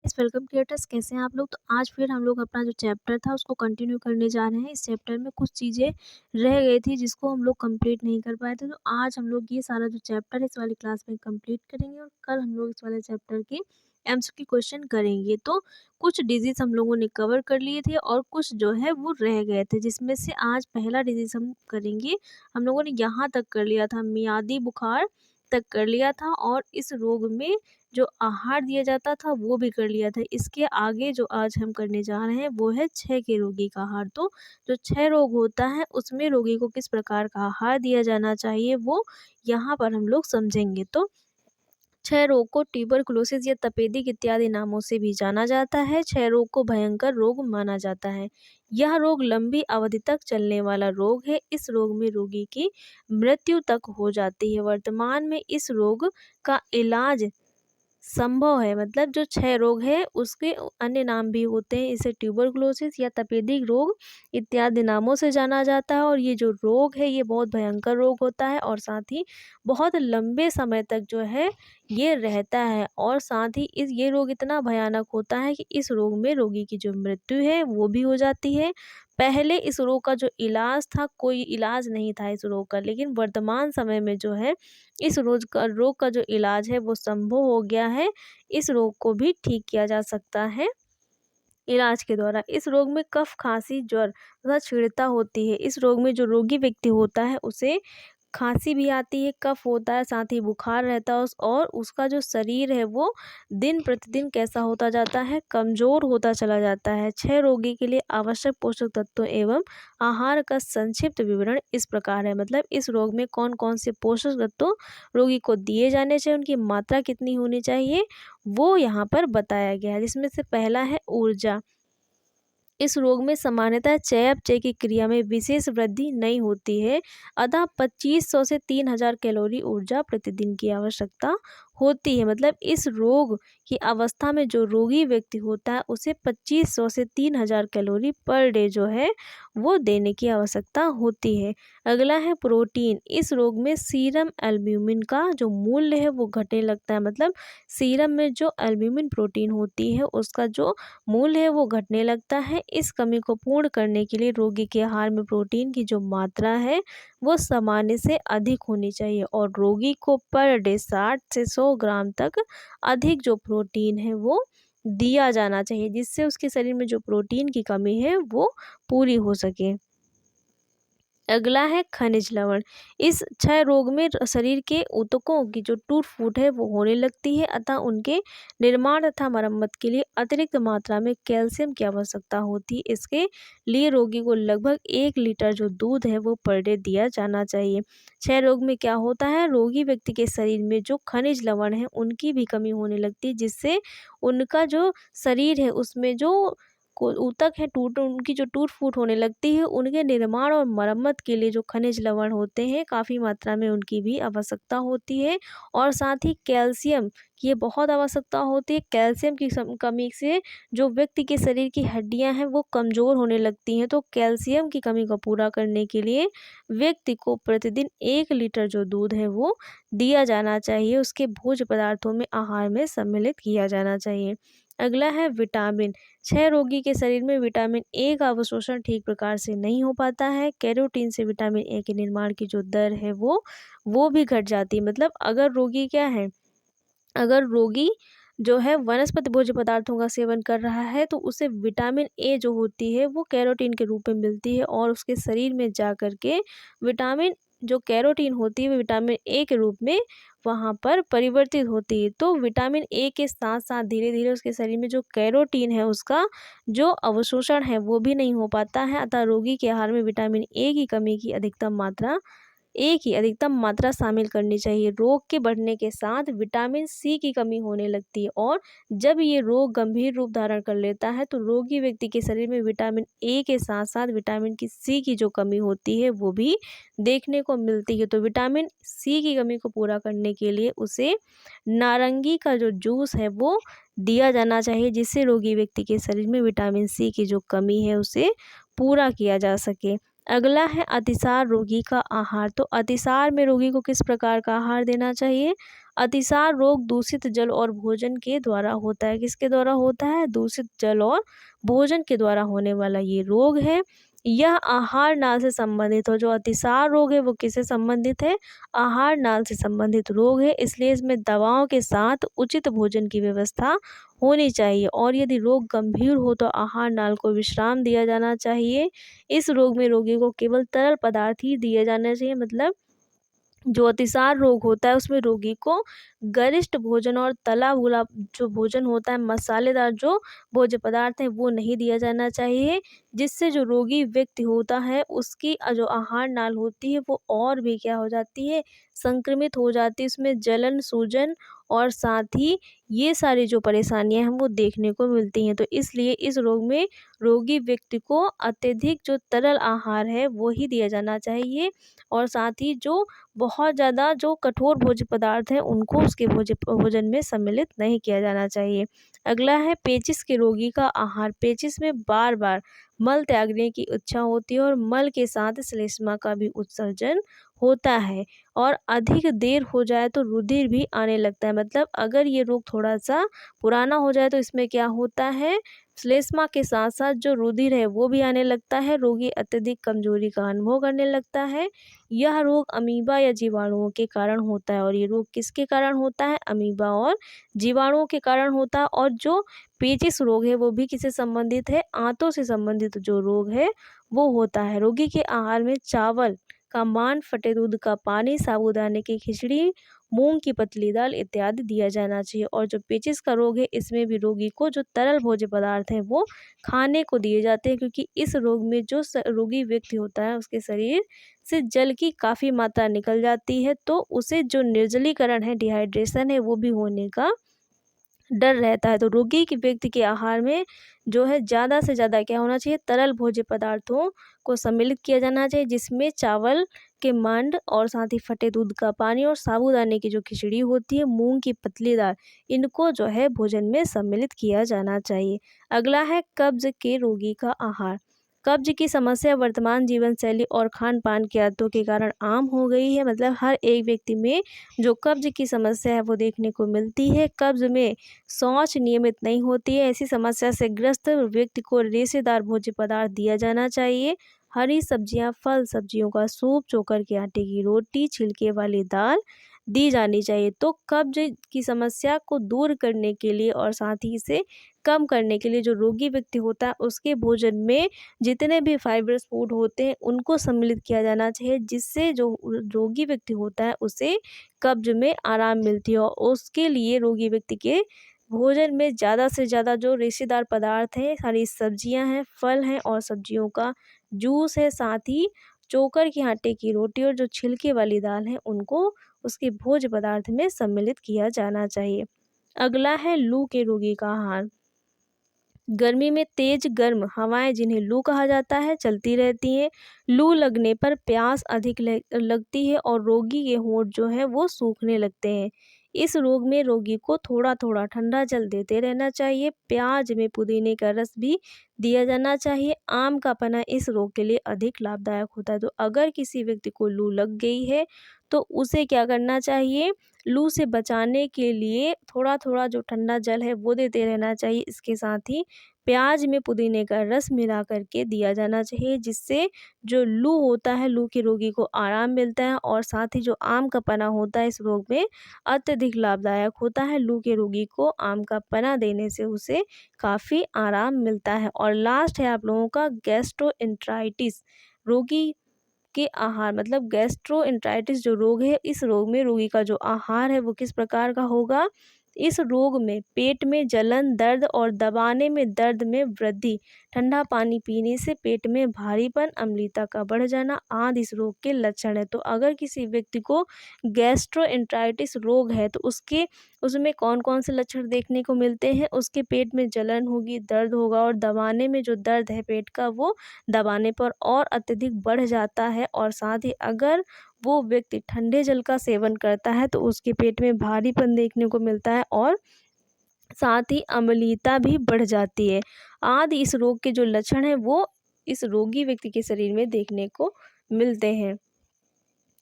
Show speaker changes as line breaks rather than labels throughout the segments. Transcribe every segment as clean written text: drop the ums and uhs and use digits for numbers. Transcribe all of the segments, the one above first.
Welcome creators, कैसे हैं आप लोग। तो आज फिर हम लोग अपना जो चैप्टर था उसको कंटिन्यू करने जा रहे हैं। इस चैप्टर में कुछ चीज़ें रह गई थी जिसको हम लोग कंप्लीट नहीं कर पाए थे, तो आज हम लोग ये सारा जो चैप्टर है इस वाली क्लास में कंप्लीट करेंगे और कल हम लोग इस वाले चैप्टर के एमसीक्यू क्वेश्चन करेंगे। तो कुछ डिजीज हम लोगों ने कवर कर लिए थे और कुछ जो है वो रह गए थे, जिसमें से आज पहला डिजीज हम करेंगे। हम लोगों ने यहाँ तक कर लिया था, मियादी बुखार तक कर लिया था, और इस रोग में जो आहार दिया जाता था वो भी कर लिया था। इसके आगे जो आज हम करने जा रहे हैं वो है क्षय के रोगी का आहार। तो जो क्षय रोग होता है उसमें रोगी को किस प्रकार का आहार दिया जाना चाहिए वो यहाँ पर हम लोग समझेंगे। तो क्षय रोग को ट्यूबरकुलोसिस या तपेदिक इत्यादि नामों से भी जाना जाता है। क्षय रोग को भयंकर रोग माना जाता है। यह रोग लंबी अवधि तक चलने वाला रोग है। इस रोग में रोगी की मृत्यु तक हो जाती है। वर्तमान में इस रोग का इलाज संभव है, मतलब जो क्षय रोग है उसके अन्य नाम भी होते हैं। इसे ट्यूबरकुलोसिस या तपेदिक रोग इत्यादि नामों से जाना जाता है, और ये जो रोग है ये बहुत भयंकर रोग होता है और साथ ही बहुत लंबे समय तक जो है ये रहता है। और साथ ही ये रोग इतना भयानक होता है कि इस रोग में रोगी की जो मृत्यु है वो भी हो जाती है। पहले इस रोग का जो इलाज था, कोई इलाज नहीं था इस रोग का, लेकिन वर्तमान समय में जो है इस रोग का जो इलाज है वो संभव हो गया है। इस रोग को भी ठीक किया जा सकता है इलाज के द्वारा। इस रोग में कफ, खांसी, ज्वर तथा छीड़ता होती है। इस रोग में जो रोगी व्यक्ति होता है उसे खांसी भी आती है, कफ होता है, साथ ही बुखार रहता है और उसका जो शरीर है वो दिन प्रतिदिन कैसा होता जाता है, कमज़ोर होता चला जाता है। क्षय रोगी के लिए आवश्यक पोषक तत्वों एवं आहार का संक्षिप्त विवरण इस प्रकार है। मतलब इस रोग में कौन कौन से पोषक तत्व रोगी को दिए जाने चाहिए, उनकी मात्रा कितनी होनी चाहिए, वो यहाँ पर बताया गया है। जिसमें से पहला है ऊर्जा। इस रोग में सामान्यतः चयापचय की क्रिया में विशेष वृद्धि नहीं होती है, अतः 2500 से 3000 कैलोरी ऊर्जा प्रतिदिन की आवश्यकता होती है। मतलब इस रोग की अवस्था में जो रोगी व्यक्ति होता है उसे 2500 से 3000 कैलोरी पर डे जो है वो देने की आवश्यकता होती है। अगला है प्रोटीन। इस रोग में सीरम एल्ब्यूमिन का जो मूल्य है वो घटने लगता है। मतलब सीरम में जो एल्ब्यूमिन प्रोटीन होती है उसका जो मूल्य है वो घटने लगता है। इस कमी को पूर्ण करने के लिए रोगी के आहार में प्रोटीन की जो मात्रा है वो सामान्य से अधिक होनी चाहिए, और रोगी को पर डे 60 से 100 ग्राम तक अधिक जो प्रोटीन है वो दिया जाना चाहिए, जिससे उसके शरीर में जो प्रोटीन की कमी है वो पूरी हो सके। अगला है खनिज लवण। इस क्षय रोग में शरीर के ऊतकों की जो टूट फूट है वो होने लगती है, अतः उनके निर्माण तथा मरम्मत के लिए अतिरिक्त मात्रा में कैल्शियम की आवश्यकता होती है। इसके लिए रोगी को लगभग 1 लीटर जो दूध है वो पर डे दिया जाना चाहिए। क्षय रोग में क्या होता है, रोगी व्यक्ति के शरीर में जो खनिज लवण है उनकी भी कमी होने लगती है, जिससे उनका जो शरीर है उसमें जो ऊतक है उनकी जो टूट फूट होने लगती है, उनके निर्माण और मरम्मत के लिए जो खनिज लवण होते हैं काफ़ी मात्रा में उनकी भी आवश्यकता होती है। और साथ ही कैल्शियम की ये बहुत आवश्यकता होती है। कैल्शियम की कमी से जो व्यक्ति के शरीर की हड्डियां हैं वो कमज़ोर होने लगती हैं, तो कैल्शियम की कमी को पूरा करने के लिए व्यक्ति को प्रतिदिन 1 लीटर जो दूध है वो दिया जाना चाहिए, उसके भोज्य पदार्थों में आहार में सम्मिलित किया जाना चाहिए। अगला है विटामिन। क्षय रोगी के शरीर में विटामिन ए का अवशोषण ठीक प्रकार से नहीं हो पाता है। कैरोटीन से विटामिन ए के निर्माण की जो दर है वो भी घट जाती है। मतलब अगर रोगी जो है वनस्पति भोज्य पदार्थों का सेवन कर रहा है तो उसे विटामिन ए जो होती है वो कैरोटीन के रूप में मिलती है, और उसके शरीर में जा कर के विटामिन जो कैरोटीन होती है वो विटामिन ए के रूप में वहाँ पर परिवर्तित होती है। तो विटामिन ए के साथ साथ धीरे धीरे उसके शरीर में जो कैरोटीन है उसका जो अवशोषण है वो भी नहीं हो पाता है, अतः रोगी के आहार में विटामिन ए की कमी की अधिकतम मात्रा शामिल करनी चाहिए। रोग के बढ़ने के साथ विटामिन सी की कमी होने लगती है, और जब ये रोग गंभीर रूप धारण कर लेता है तो रोगी व्यक्ति के शरीर में विटामिन ए के साथ साथ विटामिन की सी की जो कमी होती है वो भी देखने को मिलती है। तो विटामिन सी की कमी को पूरा करने के लिए उसे नारंगी का जो जूस है वो दिया जाना चाहिए, जिससे रोगी व्यक्ति के शरीर में विटामिन सी की जो कमी है उसे पूरा किया जा सके। अगला है अतिसार रोगी का आहार। तो अतिसार में रोगी को किस प्रकार का आहार देना चाहिए? अतिसार रोग दूषित जल और भोजन के द्वारा होता है। किसके द्वारा होता है? दूषित जल और भोजन के द्वारा होने वाला ये रोग है। यह आहार नाल से संबंधित हो। जो अतिसार रोग है वो किससे संबंधित है? आहार नाल से संबंधित रोग है, इसलिए इसमें दवाओं के साथ उचित भोजन की व्यवस्था होनी चाहिए। और यदि रोग गंभीर हो तो आहार नाल को विश्राम दिया जाना चाहिए। इस रोग में रोगी को केवल तरल पदार्थ ही दिए जाने चाहिए। मतलब जो अतिसार रोग होता है उसमें रोगी को गरिष्ठ भोजन और तला भुना जो भोजन होता है, मसालेदार जो भोज्य पदार्थ हैं वो नहीं दिया जाना चाहिए, जिससे जो रोगी व्यक्ति होता है उसकी जो आहार नाल होती है वो और भी क्या हो जाती है? संक्रमित हो जाती है। उसमें जलन, सूजन और साथ ही ये सारी जो परेशानियां हैं वो देखने को मिलती हैं। तो इसलिए इस रोग में रोगी व्यक्ति को अत्यधिक जो तरल आहार है वो ही दिया जाना चाहिए, और साथ ही जो बहुत ज़्यादा जो कठोर भोज्य पदार्थ हैं उनको उसके भोजन में सम्मिलित नहीं किया जाना चाहिए। अगला है पेचिश के रोगी का आहार। पेचिश में बार बार मल त्यागने की इच्छा होती है और मल के साथ श्लेष्मा का भी उत्सर्जन होता है, और अधिक देर हो जाए तो रुधिर भी आने लगता है। मतलब अगर ये रोग थोड़ा सा पुराना हो जाए तो इसमें क्या होता है? श्लेष्मा के साथ साथ जो रुधिर है वो भी आने लगता है। रोगी अत्यधिक कमजोरी का अनुभव करने लगता है। यह रोग अमीबा या जीवाणुओं के कारण होता है। और ये रोग किसके कारण होता है? अमीबा और जीवाणुओं के कारण होता है। और जो पेचिश रोग है वो भी किससे संबंधित है? आंतों से संबंधित जो रोग है वो होता है। रोगी के आहार में चावल का मान, फटे दूध का पानी, साबूदाने की खिचड़ी, मूंग की पतली दाल इत्यादि दिया जाना चाहिए। और जो पेचिश का रोग है इसमें भी रोगी को जो तरल भोज्य पदार्थ हैं वो खाने को दिए जाते हैं, क्योंकि इस रोग में जो रोगी व्यक्ति होता है उसके शरीर से जल की काफ़ी मात्रा निकल जाती है, तो उसे जो निर्जलीकरण है, डिहाइड्रेशन है, वो भी होने का डर रहता है। तो रोगी के व्यक्ति के आहार में जो है ज़्यादा से ज़्यादा क्या होना चाहिए? तरल भोज्य पदार्थों को सम्मिलित किया जाना चाहिए, जिसमें चावल के मंड और साथ ही फटे दूध का पानी और साबूदाने की जो खिचड़ी होती है, मूंग की पतली दाल, इनको जो है भोजन में सम्मिलित किया जाना चाहिए। अगला है कब्ज के रोगी का आहार। कब्ज की समस्या वर्तमान जीवन शैली और खान पान की आदतों के कारण आम हो गई है। मतलब हर एक व्यक्ति में जो कब्ज की समस्या है वो देखने को मिलती है। कब्ज में शौच नियमित नहीं होती है। ऐसी समस्या से ग्रस्त व्यक्ति को रेशेदार भोज्य पदार्थ दिया जाना चाहिए। हरी सब्जियां, फल, सब्जियों का सूप, चोकर के आटे की रोटी, छिलके वाली दाल दी जानी चाहिए। तो कब्ज की समस्या को दूर करने के लिए और साथ ही इसे कम करने के लिए जो रोगी व्यक्ति होता है उसके भोजन में जितने भी फाइबरस फूड होते हैं उनको सम्मिलित किया जाना चाहिए, जिससे जो रोगी व्यक्ति होता है उसे कब्ज में आराम मिलती है। और उसके लिए रोगी व्यक्ति के भोजन में ज़्यादा से ज़्यादा जो रेशेदार पदार्थ हैं, हरी सब्जियां हैं, फल हैं और सब्जियों का जूस है, साथ ही चोकर के आटे की रोटी और जो छिलके वाली दाल है उनको उसके भोज्य पदार्थ में सम्मिलित किया जाना चाहिए। अगला है लू के रोगी का आहार। गर्मी में तेज गर्म हवाएं, जिन्हें लू कहा जाता है, चलती रहती हैं। लू लगने पर प्यास अधिक लगती है और रोगी के होंठ जो है वो सूखने लगते हैं। इस रोग में रोगी को थोड़ा थोड़ा ठंडा जल देते रहना चाहिए। प्याज में पुदीने का रस भी दिया जाना चाहिए। आम का पन्ना इस रोग के लिए अधिक लाभदायक होता है। तो अगर किसी व्यक्ति को लू लग गई है तो उसे क्या करना चाहिए? लू से बचाने के लिए थोड़ा थोड़ा जो ठंडा जल है वो देते रहना चाहिए। इसके साथ ही प्याज में पुदीने का रस मिला करके दिया जाना चाहिए, जिससे जो लू होता है, लू के रोगी को आराम मिलता है। और साथ ही जो आम का पन्ना होता है इस रोग में अत्यधिक लाभदायक होता है। लू के रोगी को आम का पन्ना देने से उसे काफ़ी आराम मिलता है। और लास्ट है आप लोगों का गैस्ट्रोएंटराइटिस रोगी के आहार। मतलब गैस्ट्रोएंटराइटिस जो रोग है, इस रोग में रोगी का जो आहार है वो किस प्रकार का होगा? इस रोग में पेट में जलन, दर्द और दबाने में दर्द में वृद्धि, ठंडा पानी पीने से पेट में भारीपन, अम्लता का बढ़ जाना आदि इस रोग के लक्षण है। तो अगर किसी व्यक्ति को गैस्ट्रोएंटराइटिस रोग है तो उसमें कौन कौन से लक्षण देखने को मिलते हैं? उसके पेट में जलन होगी, दर्द होगा और दबाने में जो दर्द है पेट का वो दबाने पर और अत्यधिक बढ़ जाता है। और साथ ही अगर वो व्यक्ति ठंडे जल का सेवन करता है तो उसके पेट में भारीपन देखने को मिलता है और साथ ही अम्लता भी बढ़ जाती है। आदि इस रोग के जो लक्षण हैं वो इस रोगी व्यक्ति के शरीर में देखने को मिलते हैं।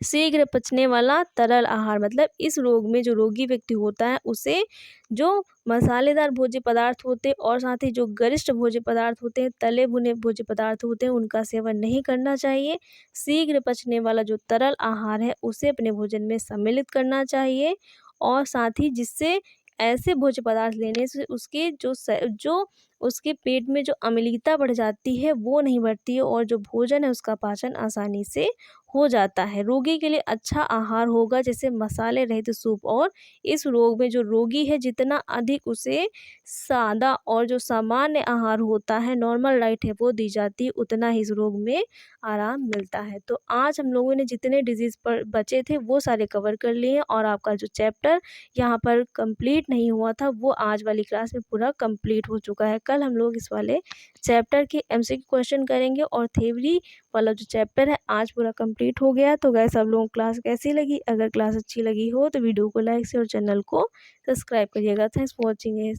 शीघ्र पचने वाला तरल आहार, मतलब इस रोग में जो रोगी व्यक्ति होता है उसे जो मसालेदार भोज्य पदार्थ होते हैं और साथ ही जो गरिष्ठ भोज्य पदार्थ होते हैं, तले भुने भोज्य पदार्थ होते हैं, उनका सेवन नहीं करना चाहिए। शीघ्र पचने वाला जो तरल आहार है उसे अपने भोजन में सम्मिलित करना चाहिए और साथ ही जिससे ऐसे भोज्य पदार्थ लेने से उसके जो उसके पेट में जो अम्लता बढ़ जाती है वो नहीं बढ़ती है और जो भोजन है उसका पाचन आसानी से हो जाता है। रोगी के लिए अच्छा आहार होगा जैसे मसाले रहित सूप, और इस रोग में जो रोगी है जितना अधिक उसे सादा और जो सामान्य आहार होता है, नॉर्मल डाइट है, वो दी जाती है, उतना ही इस रोग में आराम मिलता है। तो आज हम लोगों ने जितने डिजीज़ पर बचे थे वो सारे कवर कर लिए हैं और आपका जो चैप्टर यहाँ पर कंप्लीट नहीं हुआ था वो आज वाली क्लास में पूरा कंप्लीट हो चुका है। कल हम लोग इस वाले चैप्टर के एमसीक्यू क्वेश्चन करेंगे और थ्योरी वाला जो चैप्टर है आज पूरा कंप्लीट हो गया। तो गाइस, आप लोगों को क्लास कैसी लगी? अगर क्लास अच्छी लगी हो तो वीडियो को लाइक से और चैनल को सब्सक्राइब करिएगा। Thanks for watching.